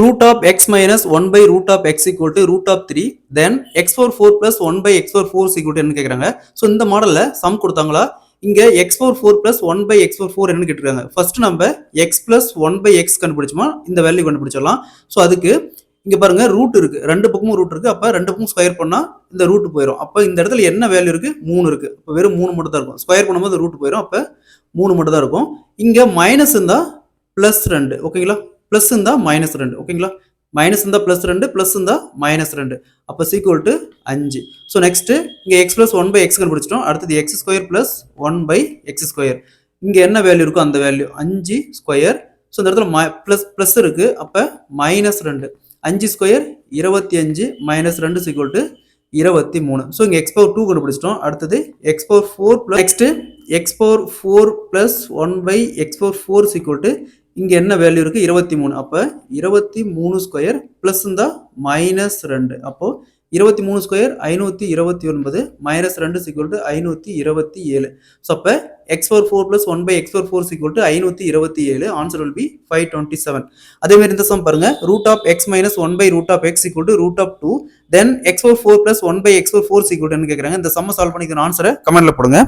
root of x minus 1 by root of x equal to root of 3 then x power 4 plus 1 by x power 4 is equal to என்ன கேக்குறாங்க. So இந்த மாடல்ல some கொடுத்தாங்களா இங்க x power 4 plus 1 by x power 4 என்னன்னு கேட்டிருக்காங்க. First நம்ம x plus 1 by x கண்டுபிடிச்சோமா இந்த வேல்யூ கண்டுபிடிச்சிடலாம். ஸோ அதுக்கு இங்க பாருங்க ரூட் இருக்கு, ரெண்டு பக்கமும் ரூட் இருக்கு. அப்ப ரெண்டு பக்கம் ஸ்கொயர் பண்ணா இந்த ரூட் போயிடும். அப்ப இந்த இடத்துல என்ன வேல்யூ இருக்கு, 3 இருக்கு. அப்ப வெறும் 3 மட்டும் தான் இருக்கும். ஸ்கொயர் பண்ணும்போது ரூட் போயிடும். அப்ப 3 மட்டும் தான் இருக்கும். இங்க மைனஸ் இருந்தா பிளஸ் 2, ஓகேங்களா. பிளஸ் இருந்தா மைனஸ் 2, ஓகேங்களா. மைனஸ் இருந்தா பிளஸ் 2, பிளஸ் இருந்தா மைனஸ் 2. அப்ப சீக்வல் டு 5. ஸோ நெக்ஸ்ட் இங்க எக்ஸ் பிளஸ் 1 பை எக்ஸ் கண்டுபிடிச்சிட்டோம். அடுத்தது x square plus 1 by x square. இங்க என்ன வேல்யூ இருக்கோ அந்த வேல்யூ 5 ஸ்கொயர். ஸோ இந்த இடத்துல பிளஸ் இருக்கு. அப்ப minus 2. 5 square 25 minus 2 equal to 23. So இங்க எக்ஸ் பவர் 2 கண்டுபிடிச்சிட்டோம். அடுத்தது x power 4 plus next x power 4 plus 1 by x power 4 equal to இங்க என்ன வேல்யூ இருக்கு 23. அப்ப 23 ஸ்கொயர் பிளஸ் இருந்தா மைனஸ் 2. அப்போ 23 square 529 minus 2 equal to 527. So அப்ப x power 4 plus 1 by x power 4 equal to 527. Answer will be 527. அதே மாதிரி இந்த சம் பாருங்க, root of x minus 1 by root of x equal to root of 2 then x power 4 plus 1 by x power 4 equal to கேக்குறாங்க. இந்த சம்ம solve பண்ணிக்கிற ஆன்சரை கமெண்ட்ல போடுங்க.